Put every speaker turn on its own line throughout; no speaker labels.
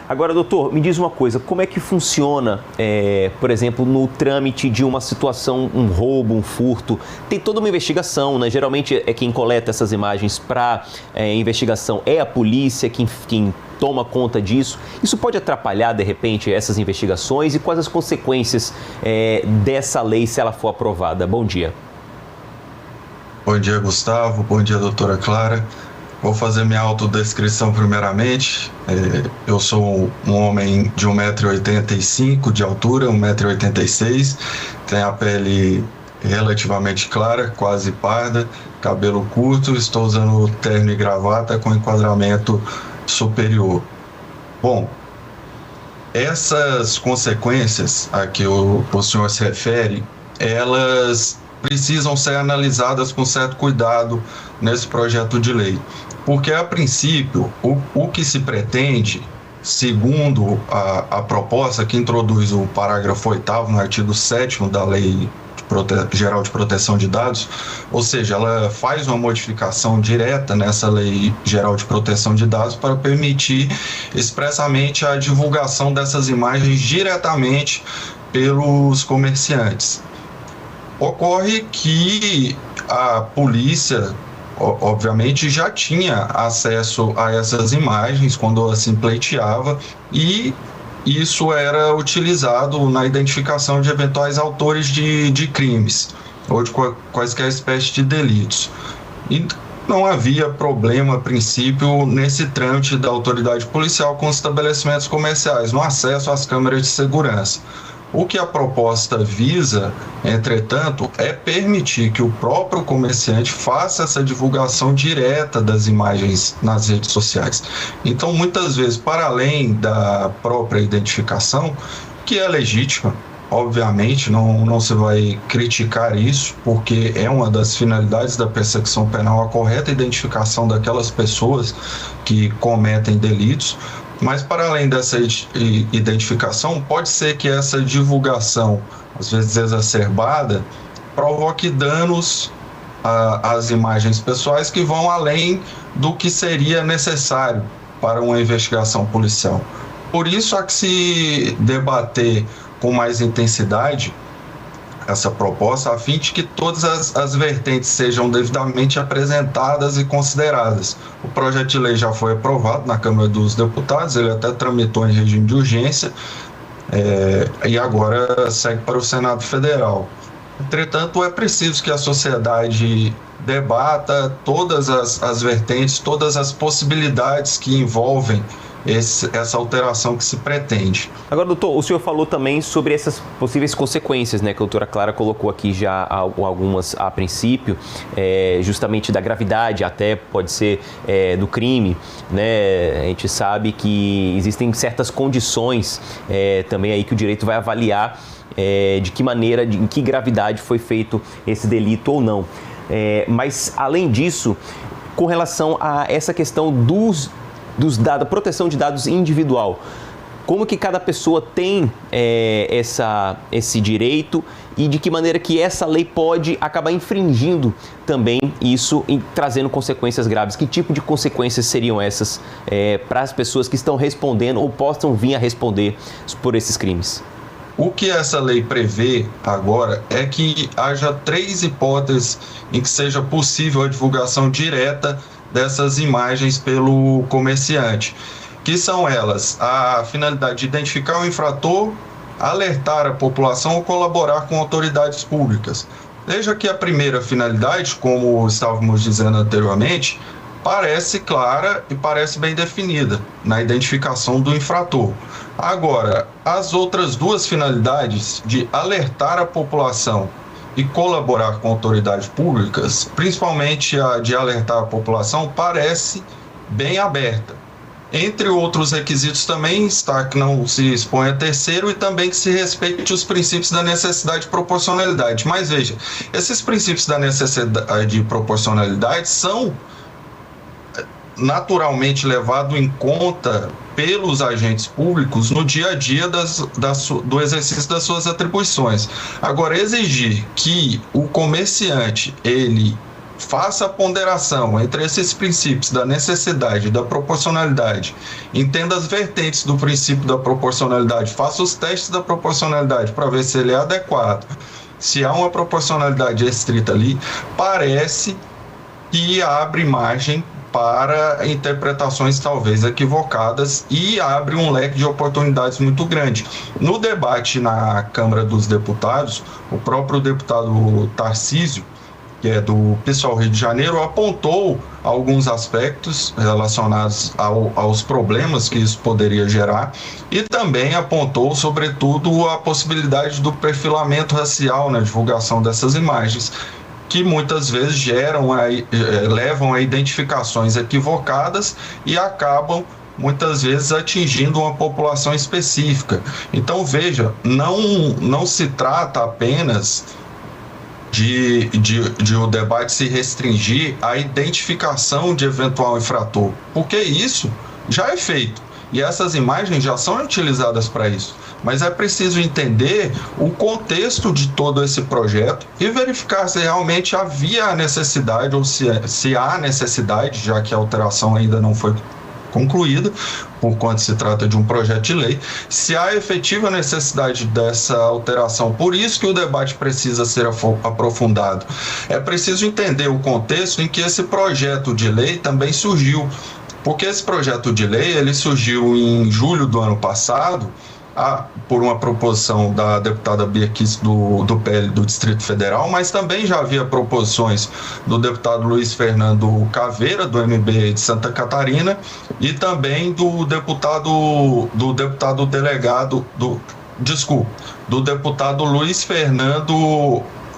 Agora, doutor, me diz uma coisa, como é que funciona, por exemplo, no trâmite de uma situação, um roubo, um furto? Tem toda uma investigação, né? Geralmente é quem coleta essas imagens para investigação é a polícia, quem toma conta disso. Isso pode atrapalhar, de repente, essas investigações? E quais as consequências dessa lei se ela for aprovada? Bom dia.
Bom dia, Gustavo. Bom dia, doutora Clara. Vou fazer minha autodescrição primeiramente. Eu sou um homem de 1,85 m de altura, 1,86 m, tenho a pele relativamente clara, quase parda, cabelo curto, estou usando terno e gravata com enquadramento superior. Bom, essas consequências a que o senhor se refere, elas precisam ser analisadas com certo cuidado nesse projeto de lei. Porque, a princípio, o que se pretende, segundo a proposta que introduz o parágrafo 8º no artigo 7º da Lei Geral de Proteção de Dados, ou seja, ela faz uma modificação direta nessa Lei Geral de Proteção de Dados para permitir expressamente a divulgação dessas imagens diretamente pelos comerciantes. Ocorre que a polícia, obviamente, já tinha acesso a essas imagens quando assim pleiteava, e isso era utilizado na identificação de eventuais autores de crimes ou de quaisquer espécies de delitos. E não havia problema, a princípio, nesse trâmite da autoridade policial com os estabelecimentos comerciais, no acesso às câmeras de segurança. O que a proposta visa, entretanto, é permitir que o próprio comerciante faça essa divulgação direta das imagens nas redes sociais. Então, muitas vezes, para além da própria identificação, que é legítima, obviamente, não se vai criticar isso, porque é uma das finalidades da persecução penal, a correta identificação daquelas pessoas que cometem delitos. Mas, para além dessa identificação, pode ser que essa divulgação, às vezes exacerbada, provoque danos às imagens pessoais que vão além do que seria necessário para uma investigação policial. Por isso, há que se debater com mais intensidade essa proposta, a fim de que todas as vertentes sejam devidamente apresentadas e consideradas. O projeto de lei já foi aprovado na Câmara dos Deputados, ele até tramitou em regime de urgência, e agora segue para o Senado Federal. Entretanto, é preciso que a sociedade debata todas as vertentes, todas as possibilidades que envolvem essa alteração que se pretende.
Agora, doutor, o senhor falou também sobre essas possíveis consequências, né, que a doutora Clara colocou aqui já algumas a princípio, justamente da gravidade, até pode ser do crime, né? A gente sabe que existem certas condições também aí que o direito vai avaliar de que maneira, em que gravidade foi feito esse delito ou não. Mas, além disso, com relação a essa questão da proteção de dados individual, como que cada pessoa tem esse direito e de que maneira que essa lei pode acabar infringindo também isso e trazendo consequências graves? Que tipo de consequências seriam essas para as pessoas que estão respondendo ou possam vir a responder por esses crimes?
O que essa lei prevê agora é que haja 3 hipóteses em que seja possível a divulgação direta dessas imagens pelo comerciante, que são elas: a finalidade de identificar o infrator, alertar a população ou colaborar com autoridades públicas. Veja que a primeira finalidade, como estávamos dizendo anteriormente, parece clara e parece bem definida na identificação do infrator. Agora, as outras 2 finalidades, de alertar a população e colaborar com autoridades públicas, principalmente a de alertar a população, parece bem aberta. Entre outros requisitos também está que não se expõe a terceiro e também que se respeite os princípios da necessidade e proporcionalidade. Mas veja, esses princípios da necessidade e proporcionalidade são naturalmente levados em conta pelos agentes públicos no dia a dia do exercício das suas atribuições. Agora, exigir que o comerciante ele faça a ponderação entre esses princípios da necessidade e da proporcionalidade, entenda as vertentes do princípio da proporcionalidade, faça os testes da proporcionalidade para ver se ele é adequado, se há uma proporcionalidade estrita ali, parece que abre margem para interpretações talvez equivocadas e abre um leque de oportunidades muito grande. No debate na Câmara dos Deputados, o próprio deputado Tarcísio, que é do PSOL Rio de Janeiro, apontou alguns aspectos relacionados aos problemas que isso poderia gerar e também apontou, sobretudo, a possibilidade do perfilamento racial na divulgação dessas imagens, que muitas vezes levam a identificações equivocadas e acabam muitas vezes atingindo uma população específica. Então, veja, não se trata apenas de o debate se restringir à identificação de eventual infrator, porque isso já é feito e essas imagens já são utilizadas para isso. Mas é preciso entender o contexto de todo esse projeto e verificar se realmente havia a necessidade ou se há necessidade, já que a alteração ainda não foi concluída, por quanto se trata de um projeto de lei, se há efetiva necessidade dessa alteração. Por isso que o debate precisa ser aprofundado. É preciso entender o contexto em que esse projeto de lei também surgiu, porque esse projeto de lei ele surgiu em julho do ano passado, por uma proposição da deputada Bia Kicis do PL do Distrito Federal, mas também já havia proposições do deputado Luiz Fernando Caveira, do MB de Santa Catarina, e também do deputado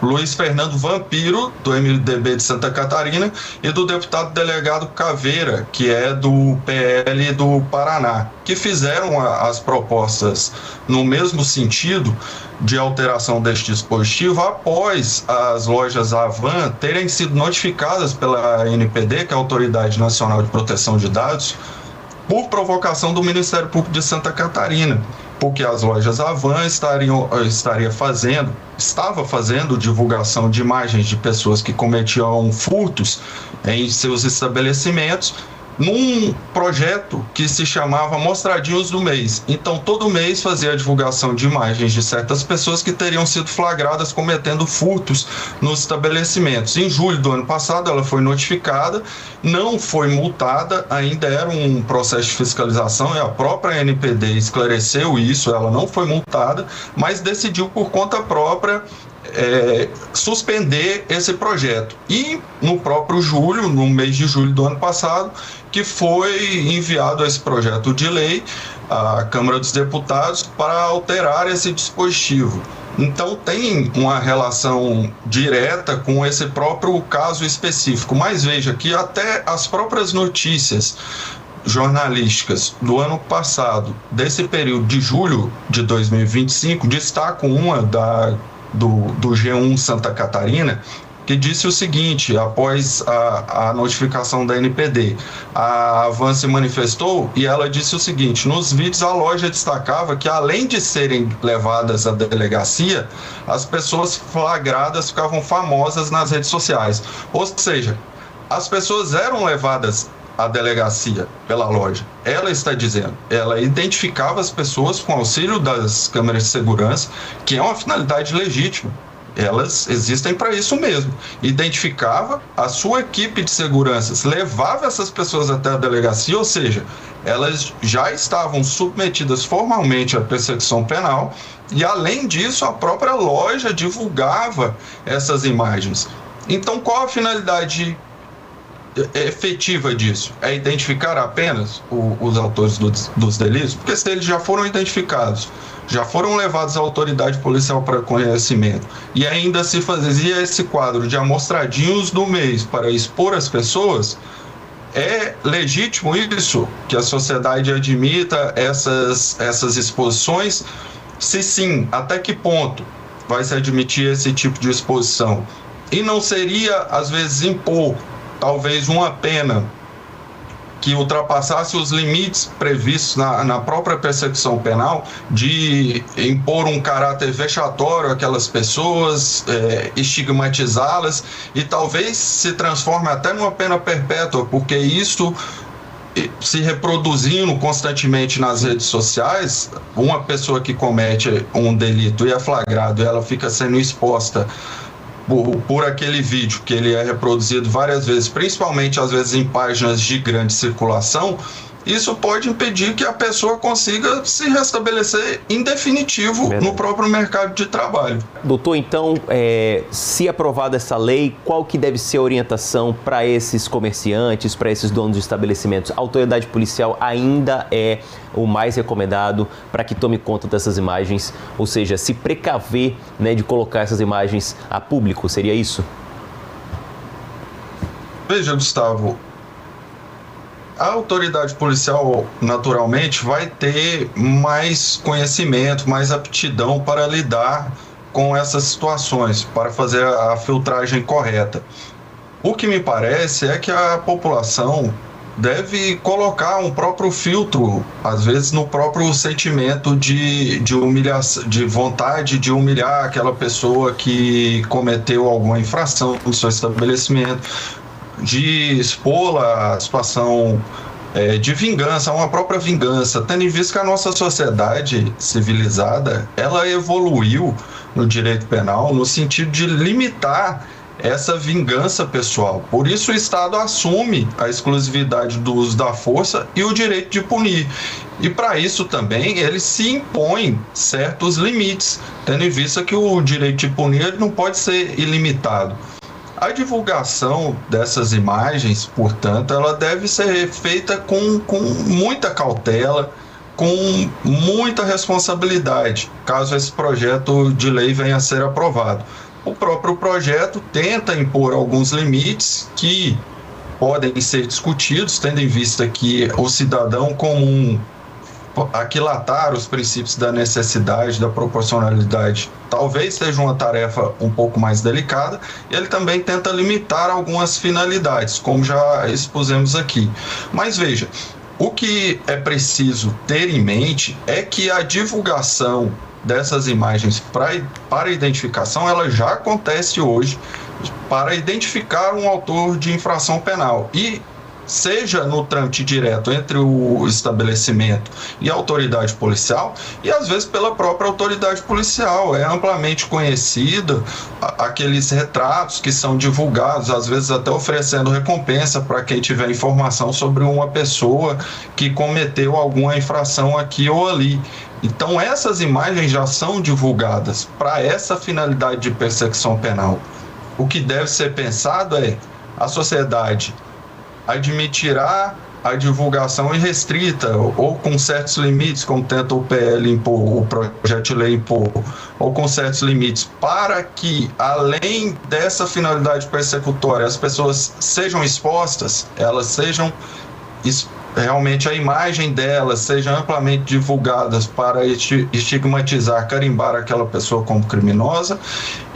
Luiz Fernando Vampiro, do MDB de Santa Catarina, e do deputado delegado Caveira, que é do PL do Paraná, que fizeram as propostas no mesmo sentido de alteração deste dispositivo após as lojas Avan terem sido notificadas pela ANPD, que é a Autoridade Nacional de Proteção de Dados, por provocação do Ministério Público de Santa Catarina, porque as lojas Avan estava fazendo divulgação de imagens de pessoas que cometiam furtos em seus estabelecimentos num projeto que se chamava Mostradinhos do Mês. Então, todo mês fazia a divulgação de imagens de certas pessoas que teriam sido flagradas cometendo furtos nos estabelecimentos. Em julho do ano passado, ela foi notificada, não foi multada, ainda era um processo de fiscalização, e a própria ANPD esclareceu isso, ela não foi multada, mas decidiu por conta própria suspender esse projeto. E no próprio julho, no mês de julho do ano passado, que foi enviado esse projeto de lei à Câmara dos Deputados para alterar esse dispositivo. Então tem uma relação direta com esse próprio caso específico. Mas veja que até as próprias notícias jornalísticas do ano passado, desse período de julho de 2025, destacam uma do G1 Santa Catarina, que disse o seguinte, após a notificação da NPD, a Avan se manifestou e ela disse o seguinte: nos vídeos a loja destacava que, além de serem levadas à delegacia, as pessoas flagradas ficavam famosas nas redes sociais. Ou seja, as pessoas eram levadas à delegacia pela loja. Ela está dizendo, ela identificava as pessoas com auxílio das câmeras de segurança, que é uma finalidade legítima. Elas existem para isso mesmo. Identificava, a sua equipe de segurança levava essas pessoas até a delegacia, ou seja, elas já estavam submetidas formalmente à persecução penal e, além disso, a própria loja divulgava essas imagens. Então, qual a finalidade efetiva disso? É identificar apenas os autores dos delitos? Porque se eles já foram identificados, já foram levados à autoridade policial para conhecimento e ainda se fazia esse quadro de amostradinhos do mês para expor as pessoas, é legítimo isso? Que a sociedade admita essas exposições? Se sim, até que ponto vai se admitir esse tipo de exposição? E não seria, às vezes, impor talvez uma pena que ultrapassasse os limites previstos na própria persecução penal, de impor um caráter vexatório àquelas pessoas, estigmatizá-las, e talvez se transforme até numa pena perpétua, porque isso, se reproduzindo constantemente nas redes sociais, uma pessoa que comete um delito e é flagrado, ela fica sendo exposta por aquele vídeo que ele é reproduzido várias vezes, principalmente às vezes em páginas de grande circulação, isso pode impedir que a pessoa consiga se restabelecer em definitivo no próprio mercado de trabalho.
Doutor, então, se aprovada essa lei, qual que deve ser a orientação para esses comerciantes, para esses donos de estabelecimentos? A autoridade policial ainda é o mais recomendado para que tome conta dessas imagens, ou seja, se precaver, né, de colocar essas imagens a público, seria isso?
Veja, Gustavo, a autoridade policial, naturalmente, vai ter mais conhecimento, mais aptidão para lidar com essas situações, para fazer a filtragem correta. O que me parece é que a população deve colocar um próprio filtro, às vezes no próprio sentimento de humilhação, de vontade de humilhar aquela pessoa que cometeu alguma infração no seu estabelecimento, de expô-la à situação de vingança, uma própria vingança, tendo em vista que a nossa sociedade civilizada, ela evoluiu no direito penal no sentido de limitar essa vingança pessoal. Por isso o Estado assume a exclusividade do uso da força e o direito de punir. E para isso também ele se impõe certos limites, tendo em vista que o direito de punir ele não pode ser ilimitado. A divulgação dessas imagens, portanto, ela deve ser feita com muita cautela, com muita responsabilidade, caso esse projeto de lei venha a ser aprovado. O próprio projeto tenta impor alguns limites que podem ser discutidos, tendo em vista que o cidadão comum aquilatar os princípios da necessidade, da proporcionalidade, talvez seja uma tarefa um pouco mais delicada, e ele também tenta limitar algumas finalidades, como já expusemos aqui. Mas veja, o que é preciso ter em mente é que a divulgação dessas imagens para identificação, ela já acontece hoje para identificar um autor de infração penal, e seja no trâmite direto entre o estabelecimento e a autoridade policial, e às vezes pela própria autoridade policial. É amplamente conhecido aqueles retratos que são divulgados, às vezes até oferecendo recompensa para quem tiver informação sobre uma pessoa que cometeu alguma infração aqui ou ali. Então essas imagens já são divulgadas para essa finalidade de persecução penal. O que deve ser pensado é: a sociedade admitirá a divulgação irrestrita ou com certos limites, como tenta o PL impor, o projeto de lei impor, ou com certos limites, para que, além dessa finalidade persecutória, as pessoas sejam expostas, elas sejam realmente, a imagem delas seja amplamente divulgadas para estigmatizar, carimbar aquela pessoa como criminosa,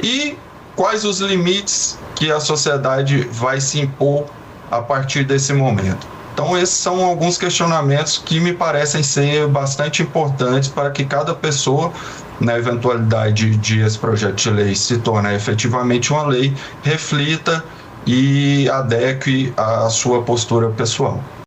e quais os limites que a sociedade vai se impor a partir desse momento. Então esses são alguns questionamentos que me parecem ser bastante importantes para que cada pessoa, na eventualidade de esse projeto de lei se tornar efetivamente uma lei, reflita e adeque a sua postura pessoal.